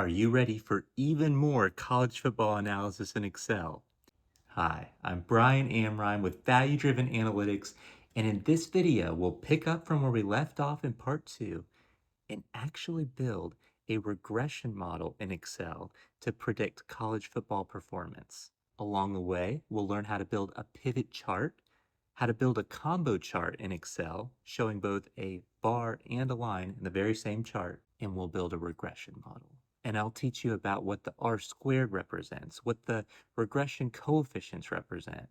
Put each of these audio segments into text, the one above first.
Are you ready for even more college football analysis in Excel? Hi, I'm Brian Amrine with Value Driven Analytics, and in this video, we'll pick up from where we left off in part 2 and actually build a regression model in Excel to predict college football performance. Along the way, we'll learn how to build a pivot chart, how to build a combo chart in Excel, showing both a bar and a line in the very same chart, and we'll build a regression model. And I'll teach you about what the R squared represents, what the regression coefficients represent,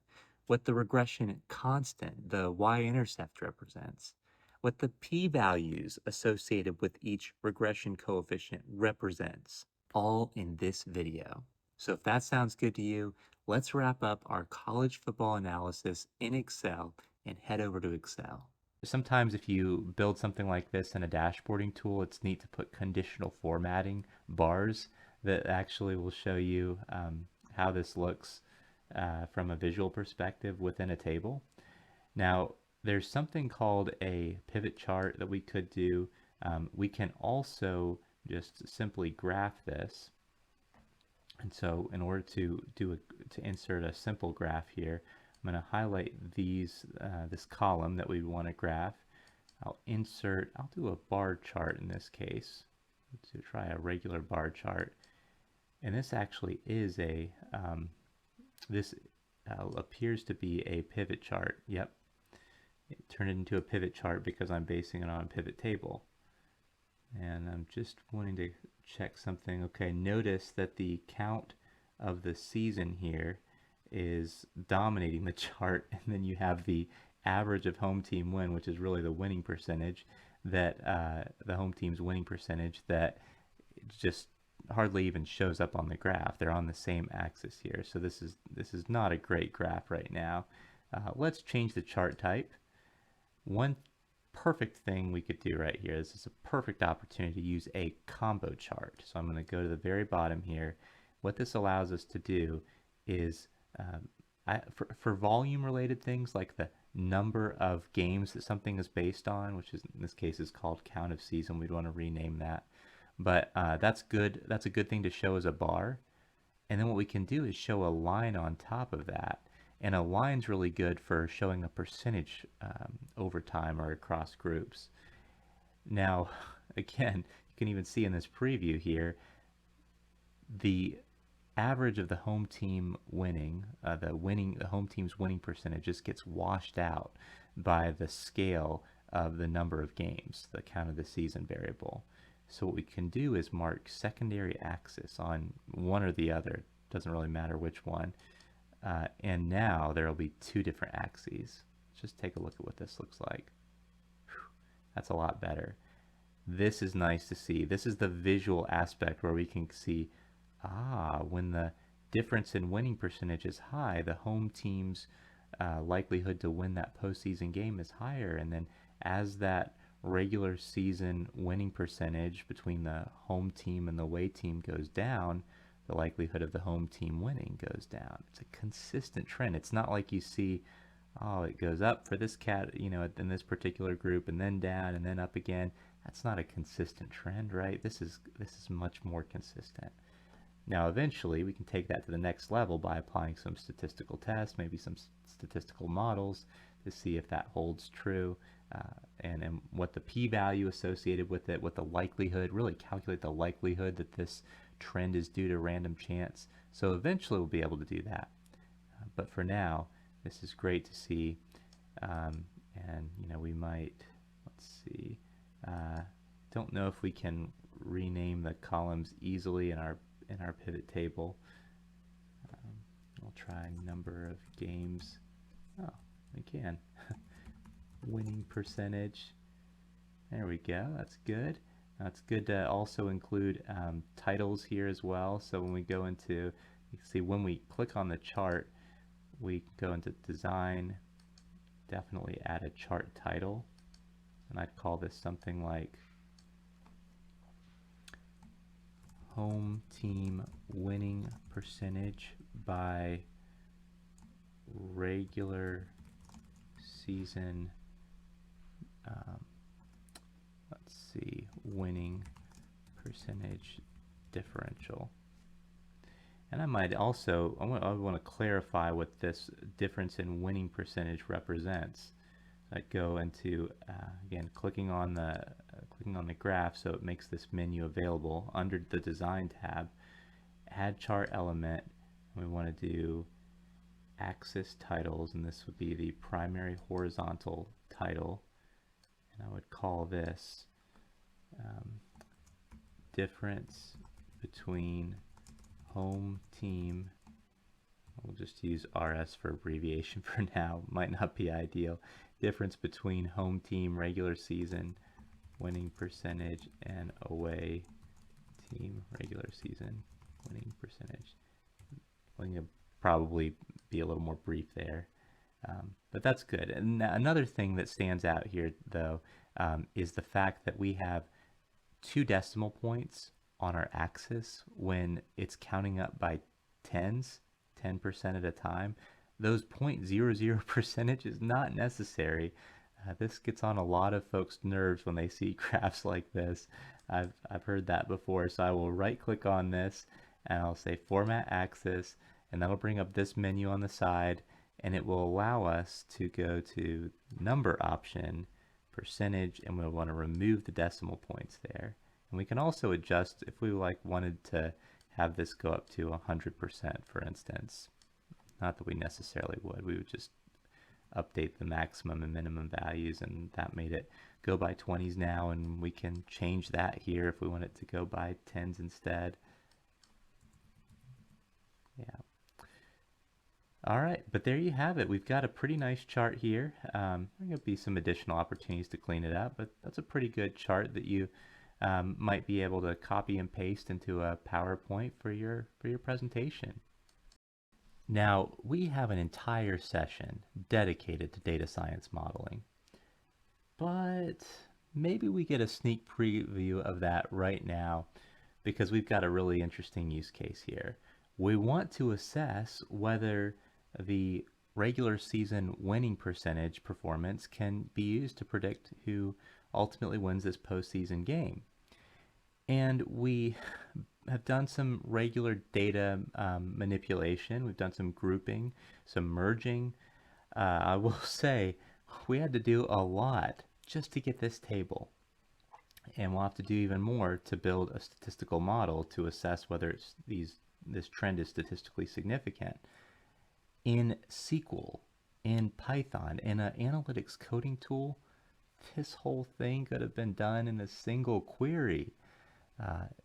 what the regression constant, the y-intercept represents, what the p-values associated with each regression coefficient represents, all in this video. So if that sounds good to you, let's wrap up our college football analysis in Excel and head over to Excel. Sometimes if you build something like this in a dashboarding tool, it's neat to put conditional formatting bars that actually will show you how this looks from a visual perspective within a table. Now, there's something called a pivot chart that we could do. We can also just simply graph this. And so in order to insert a simple graph here, I'm going to highlight this column that we want to graph. I'll do a bar chart in this case. To try a regular bar chart. And this actually is this appears to be a pivot chart. Yep. Turn it into a pivot chart because I'm basing it on a pivot table. And I'm just wanting to check something. Okay, notice that the count of the season here is dominating the chart, and then you have the average of home team win, which is really the winning percentage, that the home team's winning percentage that just hardly even shows up on the graph. They're on the same axis here, so this is not a great graph right now. Let's change the chart type. One perfect thing we could do right here, this is a perfect opportunity to use a combo chart. So I'm going to go to the very bottom here. What this allows us to do is for volume related things like the number of games that something is based on, which is in this case is called count of season, we'd want to rename that, but that's good. That's a good thing to show as a bar. And then what we can do is show a line on top of that. And a line's really good for showing a percentage over time or across groups. Now, again, you can even see in this preview here, the average of the home team winning, the home team's winning percentage just gets washed out by the scale of the number of games, the count of the season variable. So what we can do is mark secondary axis on one or the other, doesn't really matter which one. And now there will be two different axes. Just take a look at what this looks like. Whew, that's a lot better. This is nice to see. This is the visual aspect where we can see, when the difference in winning percentage is high, the home team's likelihood to win that postseason game is higher. And then as that regular season winning percentage between the home team and the away team goes down, the likelihood of the home team winning goes down. It's a consistent trend. It's not like you see, it goes up for this in this particular group and then down and then up again. That's not a consistent trend, right? This is much more consistent. Now, eventually, we can take that to the next level by applying some statistical tests, maybe some statistical models to see if that holds true, and what the p-value associated with it, what the likelihood, really calculate the likelihood that this trend is due to random chance. So eventually we'll be able to do that. But for now, this is great to see. And we might, let's see, don't know if we can rename the columns easily in our pivot table. I'll try number of games. Oh, we can. Winning percentage. There we go. That's good. It's good to also include titles here as well. So when we go into, you can see when we click on the chart, we go into design, definitely add a chart title. And I'd call this something like home team winning percentage by regular season, let's see, winning percentage differential. And I might also, I want to clarify what this difference in winning percentage represents. I go into, again, clicking on the graph so it makes this menu available under the Design tab, Add Chart Element. We want to do Axis Titles, and this would be the primary horizontal title. And I would call this difference between home team. We'll just use RS for abbreviation for now. Might not be ideal. Difference between home team regular season winning percentage and away team regular season winning percentage. I'm going to probably be a little more brief there, but that's good. And another thing that stands out here, though, is the fact that we have 2 decimal points on our axis when it's counting up by tens, 10% at a time. Those 0.00 percentage is not necessary. This gets on a lot of folks' nerves when they see graphs like this. I've heard that before, so I will right click on this and I'll say Format Axis, and that'll bring up this menu on the side, and it will allow us to go to number option, percentage, and we'll want to remove the decimal points there. And we can also adjust if we wanted to have this go up to 100%, for instance. Not that we necessarily would. We would just update the maximum and minimum values, and that made it go by 20s now, and we can change that here if we want it to go by 10s instead. Yeah. All right, but there you have it. We've got a pretty nice chart here. There are going to be some additional opportunities to clean it up, but that's a pretty good chart that you might be able to copy and paste into a PowerPoint for your presentation. Now, we have an entire session dedicated to data science modeling, but maybe we get a sneak preview of that right now because we've got a really interesting use case here. We want to assess whether the regular season winning percentage performance can be used to predict who ultimately wins this postseason game. And we have done some regular data manipulation. We've done some grouping, some merging. I will say we had to do a lot just to get this table. And we'll have to do even more to build a statistical model to assess whether this trend is statistically significant. In SQL, in Python, in an analytics coding tool, this whole thing could have been done in a single query.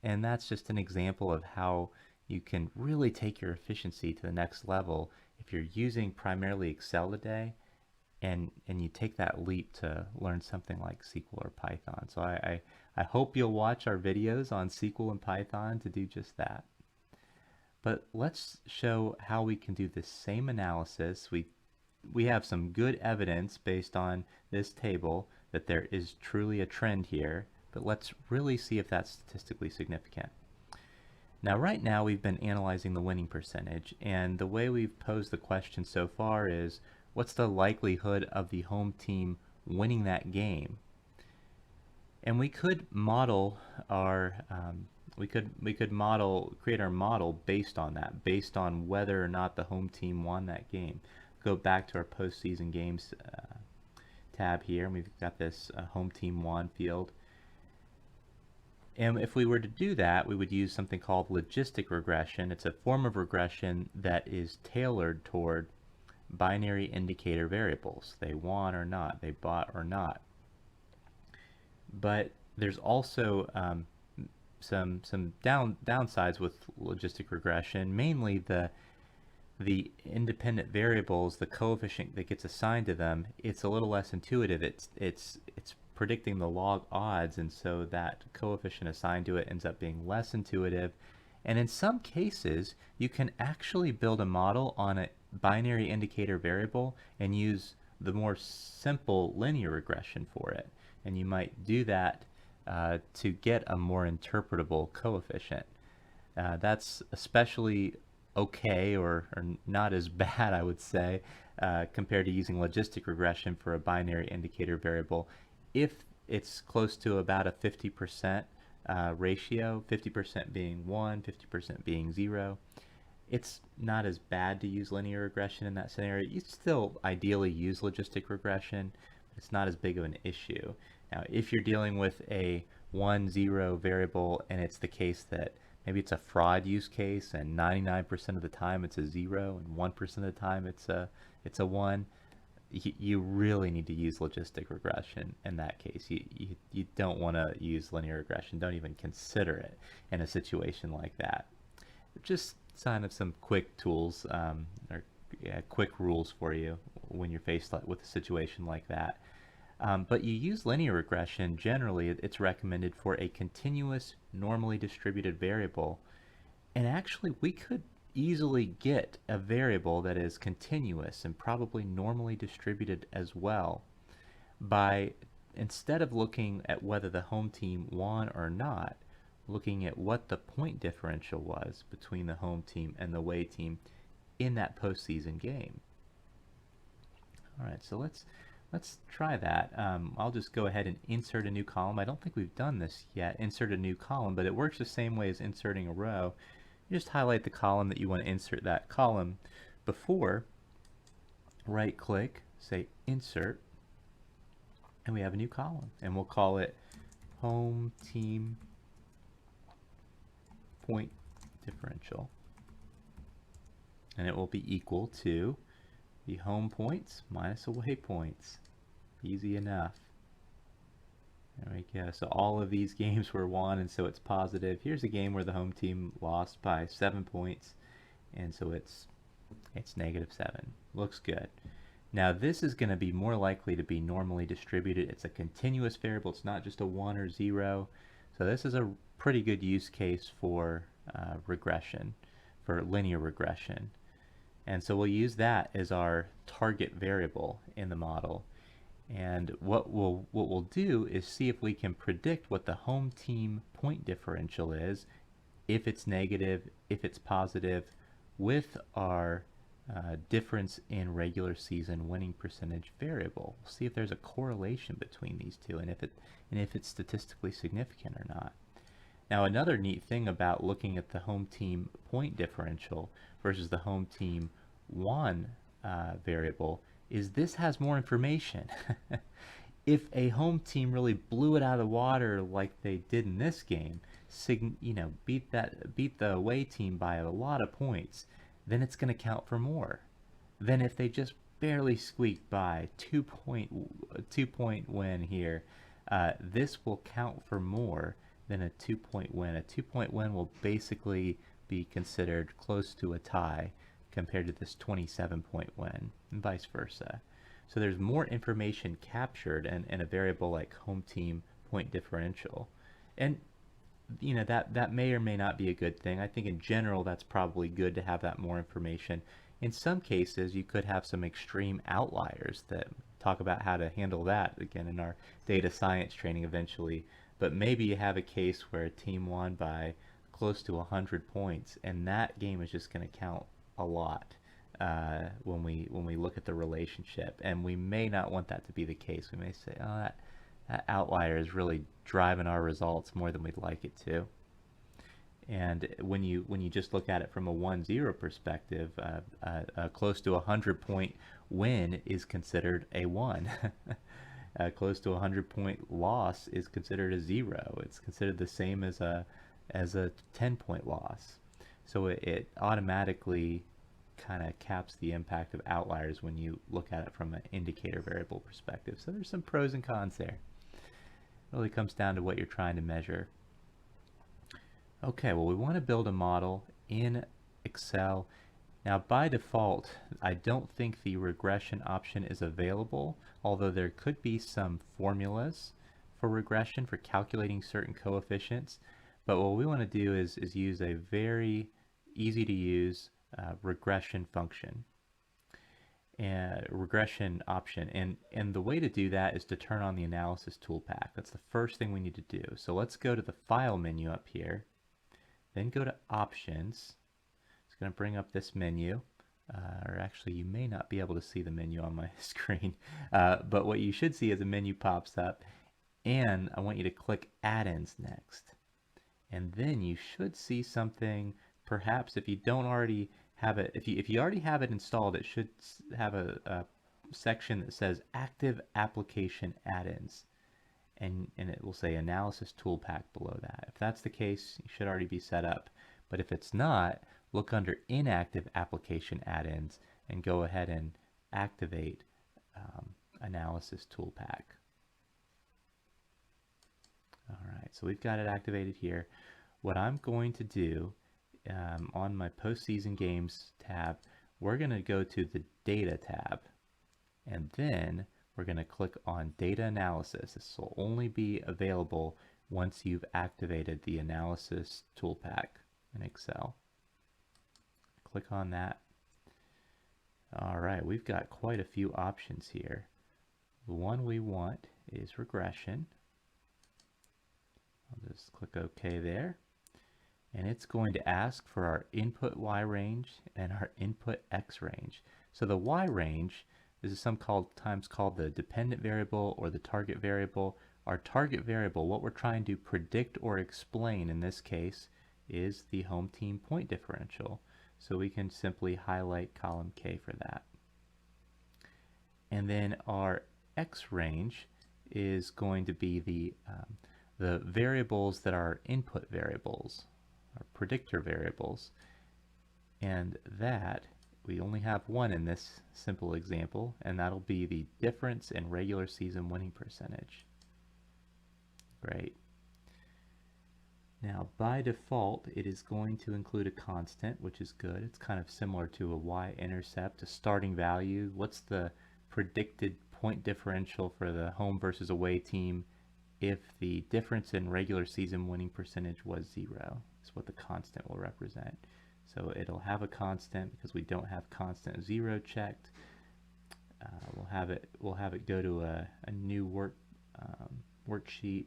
And that's just an example of how you can really take your efficiency to the next level if you're using primarily Excel today and you take that leap to learn something like SQL or Python. So I hope you'll watch our videos on SQL and Python to do just that. But let's show how we can do this same analysis. We have some good evidence based on this table that there is truly a trend here, but let's really see if that's statistically significant. Now, right now we've been analyzing the winning percentage, and the way we've posed the question so far is, what's the likelihood of the home team winning that game? And we could model our create our model based on that, based on whether or not the home team won that game. Go back to our postseason games tab here, and we've got this home team won field. And if we were to do that, we would use something called logistic regression. It's a form of regression that is tailored toward binary indicator variables. They won or not, they bought or not. But there's also some downsides with logistic regression, mainly the independent variables, the coefficient that gets assigned to them. It's a little less intuitive. It's predicting the log odds, and so that coefficient assigned to it ends up being less intuitive. And in some cases, you can actually build a model on a binary indicator variable and use the more simple linear regression for it. And you might do that to get a more interpretable coefficient. That's especially okay or not as bad, I would say, compared to using logistic regression for a binary indicator variable if it's close to about a 50% ratio, 50% being 1, 50% being 0. It's not as bad to use linear regression in that scenario. You still ideally use logistic regression. It's not as big of an issue. Now, if you're dealing with a 1, 0 variable and it's the case that maybe it's a fraud use case and 99% of the time it's a 0 and 1% of the time it's a 1, you really need to use logistic regression in that case. You don't want to use linear regression. Don't even consider it in a situation like that. Just sign up some quick tools or quick rules for you when you're faced with a situation like that. But you use linear regression, generally it's recommended for a continuous, normally distributed variable. And actually, we could easily get a variable that is continuous and probably normally distributed as well by, instead of looking at whether the home team won or not, looking at what the point differential was between the home team and the away team in that postseason game. All right, so let's try that. I'll just go ahead and insert a new column. I don't think we've done this yet, insert a new column, but it works the same way as inserting a row. You just highlight the column that you want to insert that column before, right click, say insert, and we have a new column, and we'll call it home team point differential, and it will be equal to the home points minus away points. Easy enough. There we go. So all of these games were won, and so it's positive. Here's a game where the home team lost by 7 points, and so it's -7. Looks good. Now this is going to be more likely to be normally distributed. It's a continuous variable. It's not just a 1 or 0. So this is a pretty good use case for regression, for linear regression. And so we'll use that as our target variable in the model. And what we'll do is see if we can predict what the home team point differential is, if it's negative, if it's positive, with our difference in regular season winning percentage variable. We'll see if there's a correlation between these two, and if it's statistically significant or not. Now, another neat thing about looking at the home team point differential versus the home team won variable is this has more information. If a home team really blew it out of the water like they did in this game, beat the away team by a lot of points, then it's going to count for more than if they just barely squeaked by 2-point win here. This will count for more than a 2-point win. A 2-point win will basically be considered close to a tie compared to this 27-point win, and vice versa. So there's more information captured in a variable like home team point differential. And that may or may not be a good thing. I think in general that's probably good to have that more information. In some cases you could have some extreme outliers that talk about how to handle that again in our data science training eventually. But maybe you have a case where a team won by close to 100 points, and that game is just going to count a lot when we look at the relationship, and we may not want that to be the case. We may say, oh, that outlier is really driving our results more than we'd like it to. And when you just look at it from a 1-0 perspective, a close to 100-point win is considered a 1. Close to 100-point loss is considered a 0. It's considered the same as a 10-point loss. So it automatically kind of caps the impact of outliers when you look at it from an indicator variable perspective. So there's some pros and cons there. It really comes down to what you're trying to measure. Okay, well, we want to build a model in Excel. Now, by default, I don't think the regression option is available, although there could be some formulas for regression for calculating certain coefficients. But what we want to do is use a very easy to use regression function and regression option. And the way to do that is to turn on the analysis toolpath. That's the first thing we need to do. So let's go to the file menu up here, then go to options. It's going to bring up this menu. Or actually, you may not be able to see the menu on my screen, but what you should see is a menu pops up, and I want you to click add-ins next. And then you should see something, perhaps if you don't already have it, if you already have it installed, it should have a section that says Active Application Add-ins. And it will say Analysis Tool Pack below that. If that's the case, you should already be set up. But if it's not, look under Inactive Application Add-ins and go ahead and activate Analysis Tool Pack. All right, so we've got it activated here. What I'm going to do on my postseason games tab, we're going to go to the Data tab, and then we're going to click on Data Analysis. This will only be available once you've activated the Analysis Tool Pack in Excel. Click on that. All right, we've got quite a few options here. The one we want is regression. I'll just click OK there. And it's going to ask for our input Y range and our input X range. So the Y range, this is sometimes called the dependent variable or the target variable. Our target variable, what we're trying to predict or explain in this case, is the home team point differential. So we can simply highlight column K for that. And then our X range is going to be the variables that are input variables, our predictor variables. And that, we only have one in this simple example, and that'll be the difference in regular season winning percentage. Great. Now, by default, it is going to include a constant, which is good. It's kind of similar to a y-intercept, a starting value. What's the predicted point differential for the home versus away team if the difference in regular season winning percentage was 0? Is what the constant will represent. So it'll have a constant because we don't have constant 0 checked. We'll have it go to a new worksheet.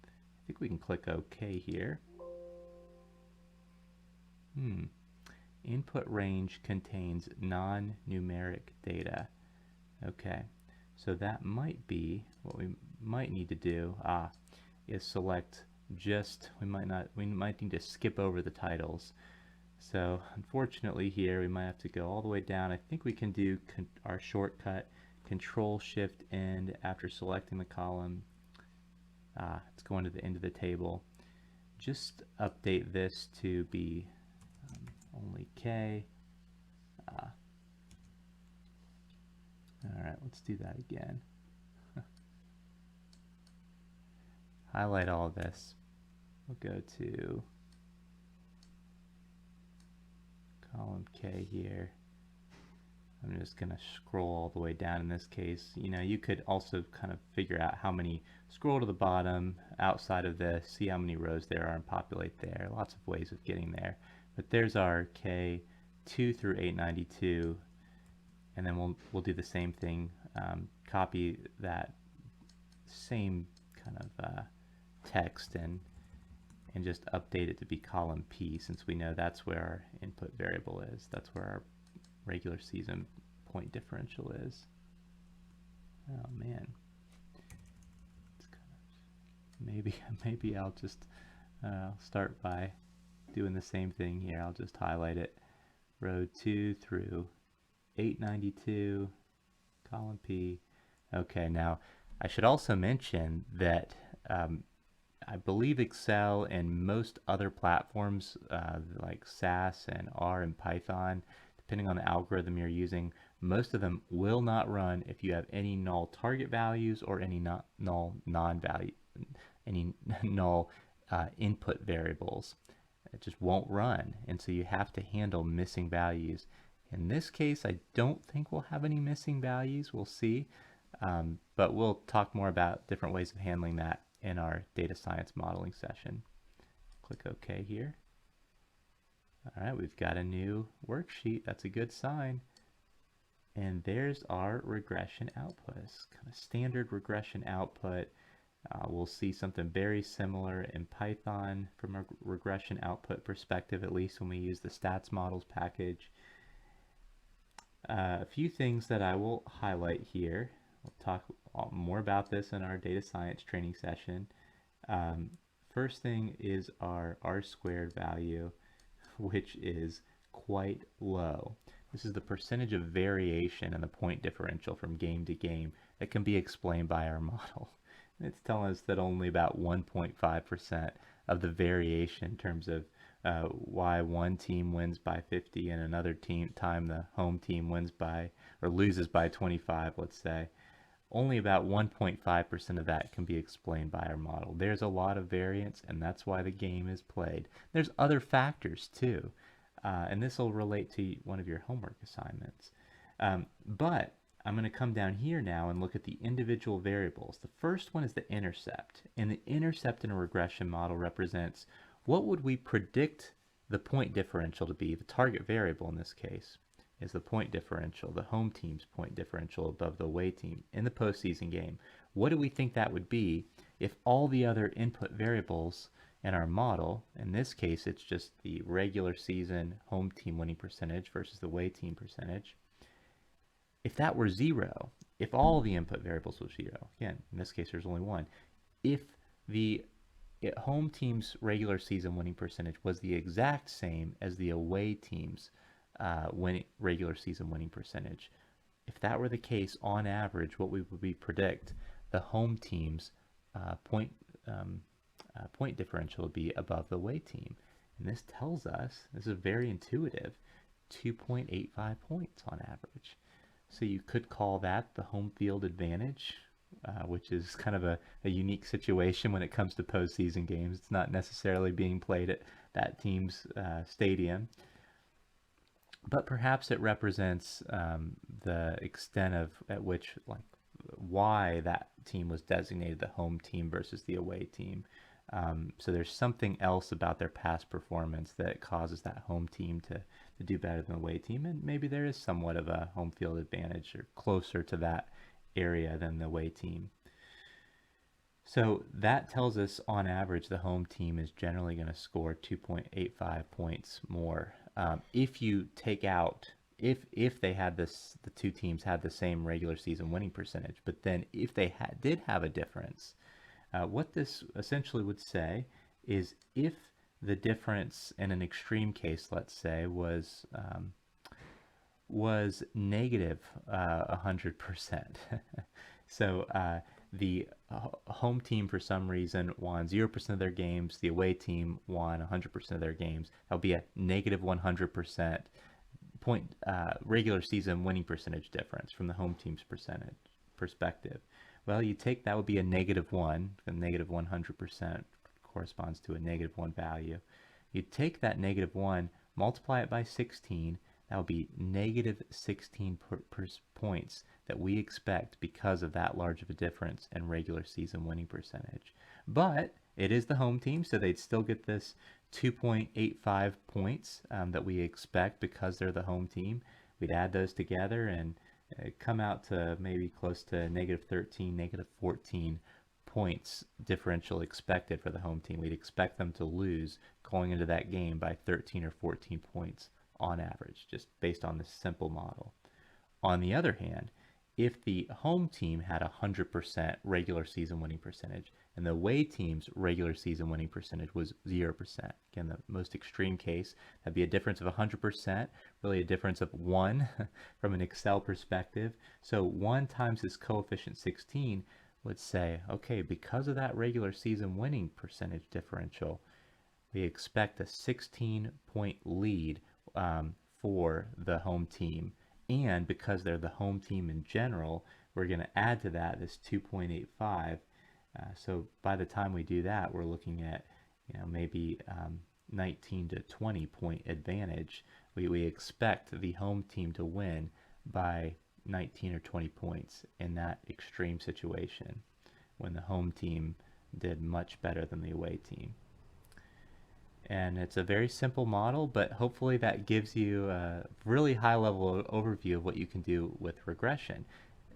I think we can click OK here. Input range contains non-numeric data. Okay, so that might be what we might need to do. Is select just, we might need to skip over the titles. So unfortunately here we might have to go all the way down. I think we can do our shortcut Control Shift End after selecting the column. It's going to the end of the table. Just update this to be only K. Alright, let's do that again. Highlight all of this. We'll go to column K here. I'm just going to scroll all the way down in this case. You know, you could also kind of figure out how many, scroll to the bottom outside of this, see how many rows there are and populate there. Lots of ways of getting there. But there's our K 2 through 892, and then we'll do the same thing, copy that same kind of text and just update it to be column P, since we know that's where our input variable is. That's where our regular season point differential is. Oh man, it's kind of, maybe I'll just start by doing the same thing here. I'll just highlight it, row 2 through 892, column P. Okay, now I should also mention that I believe Excel and most other platforms like SAS and R and Python, depending on the algorithm you're using, most of them will not run if you have any null target values or any null input variables. It just won't run, and so you have to handle missing values. In this case, I don't think we'll have any missing values. We'll see, but we'll talk more about different ways of handling that in our data science modeling session. Click OK here. All right, we've got a new worksheet. That's a good sign. And there's our regression output. It's kind of standard regression output. We'll see something very similar in Python from a regression output perspective, at least when we use the stats models package. A few things that I will highlight here. We'll talk more about this in our data science training session. first thing is our R² value, which is quite low. This is the percentage of variation in the point differential from game to game that can be explained by our model. It's telling us that only about 1.5% of the variation in terms of why one team wins by 50 and another time the home team wins by or loses by 25, let's say. Only about 1.5% of that can be explained by our model. There's a lot of variance, and that's why the game is played. There's other factors too, and this will relate to one of your homework assignments. But I'm going to come down here now and look at the individual variables. The first one is the intercept, and the intercept in a regression model represents what would we predict the point differential to be, the target variable in this case is the point differential, the home team's point differential above the away team in the postseason game. What do we think that would be if all the other input variables in our model, in this case it's just the regular season home team winning percentage versus the away team percentage, if that were 0, if all the input variables were 0, again, in this case there's only one, if the home team's regular season winning percentage was the exact same as the away team's regular season winning percentage. If that were the case, on average, what we would predict the home team's point differential would be above the away team. And this tells us, this is very intuitive, 2.85 points on average. So you could call that the home field advantage, which is kind of a unique situation when it comes to postseason games. It's not necessarily being played at that team's stadium. But perhaps it represents the extent at which, like, why that team was designated the home team versus the away team. So there's something else about their past performance that causes that home team to do better than the away team, and maybe there is somewhat of a home field advantage or closer to that area than the away team. So that tells us on average the home team is generally going to score 2.85 points more. If you take out, if they had this, the two teams had the same regular season winning percentage, but then if they did have a difference, what this essentially would say is if the difference in an extreme case, let's say, was negative 100%. So the home team for some reason won 0% of their games, the away team won 100% of their games. That'll be a negative 100% point regular season winning percentage difference from the home team's perspective. Well, you take that would be a -1, a negative 100% corresponds to a -1 value. You take that -1, multiply it by 16, that would be negative 16 points that we expect because of that large of a difference in regular season winning percentage. But it is the home team, so they'd still get this 2.85 points that we expect because they're the home team. We'd add those together and come out to maybe close to -13, -14 points differential expected for the home team. We'd expect them to lose going into that game by 13 or 14 points on average, just based on this simple model. On the other hand, if the home team had 100% regular season winning percentage and the away team's regular season winning percentage was 0%, again, the most extreme case, that'd be a difference of 100%, really a difference of 1 from an Excel perspective. So 1 times this coefficient 16 would say, okay, because of that regular season winning percentage differential, we expect a 16-point lead for the home team. And because they're the home team in general, we're going to add to that this 2.85. So by the time we do that, we're looking at, maybe 19 to 20 point advantage. We expect the home team to win by 19 or 20 points in that extreme situation when the home team did much better than the away team. And it's a very simple model, but hopefully that gives you a really high-level overview of what you can do with regression.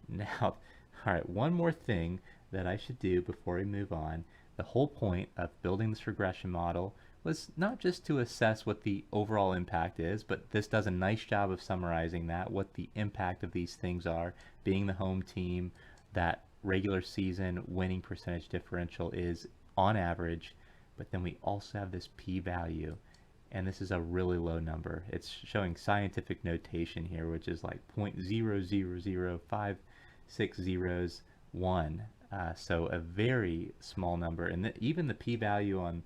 Now, all right, one more thing that I should do before we move on. The whole point of building this regression model was not just to assess what the overall impact is, but this does a nice job of summarizing that, what the impact of these things are, being the home team, that regular season winning percentage differential is on average but then we also have this p-value, and this is a really low number. It's showing scientific notation here, which is like 0.000560 so a very small number, and even the p-value on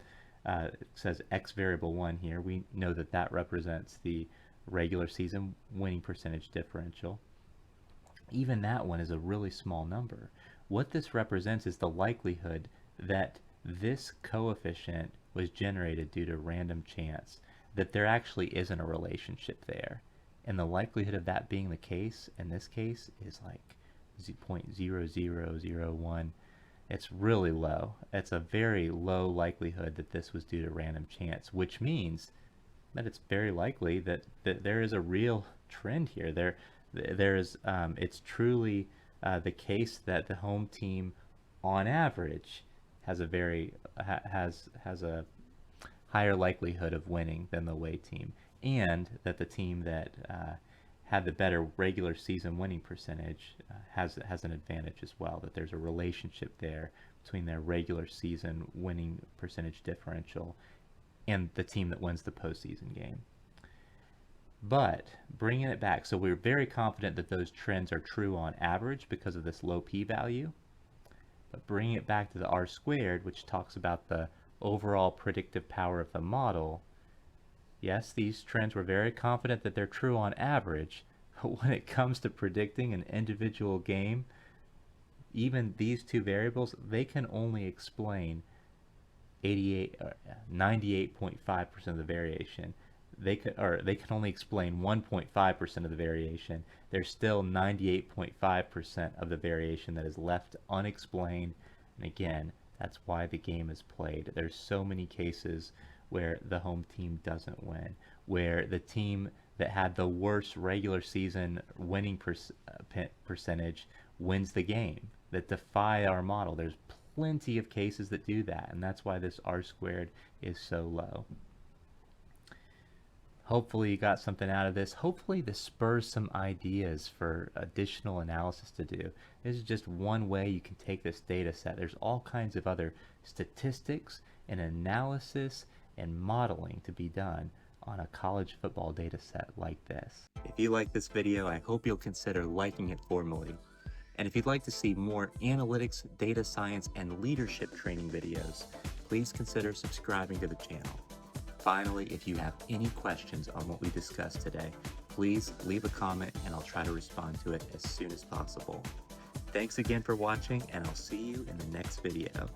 it says x variable 1 here. We know that that represents the regular season winning percentage differential. Even that one is a really small number. What this represents is the likelihood that this coefficient was generated due to random chance, that there actually isn't a relationship there. And the likelihood of that being the case in this case is like 0.0001. It's really low. It's a very low likelihood that this was due to random chance, which means that it's very likely that there is a real trend here. It's truly the case that the home team, on average, has a higher likelihood of winning than the away team, and that the team that had the better regular season winning percentage has an advantage as well, that there's a relationship there between their regular season winning percentage differential and the team that wins the postseason game. But bringing it back, so we're very confident that those trends are true on average because of this low p-value. But bringing it back to the r-squared, which talks about the overall predictive power of the model, yes, these trends we're very confident that they're true on average, but when it comes to predicting an individual game, even these two variables, they can only explain 98.5% of the variation. They can only explain 1.5% of the variation. There's still 98.5% of the variation that is left unexplained. And again, that's why the game is played. There's so many cases where the home team doesn't win, where the team that had the worst regular season winning percentage wins the game, that defy our model. There's plenty of cases that do that, and that's why this r-squared is so low. Hopefully you got something out of this. Hopefully this spurs some ideas for additional analysis to do. This is just one way you can take this data set. There's all kinds of other statistics and analysis and modeling to be done on a college football data set like this. If you like this video, I hope you'll consider liking it for me. And if you'd like to see more analytics, data science, and leadership training videos, please consider subscribing to the channel. Finally, if you have any questions on what we discussed today, please leave a comment and I'll try to respond to it as soon as possible. Thanks again for watching, and I'll see you in the next video.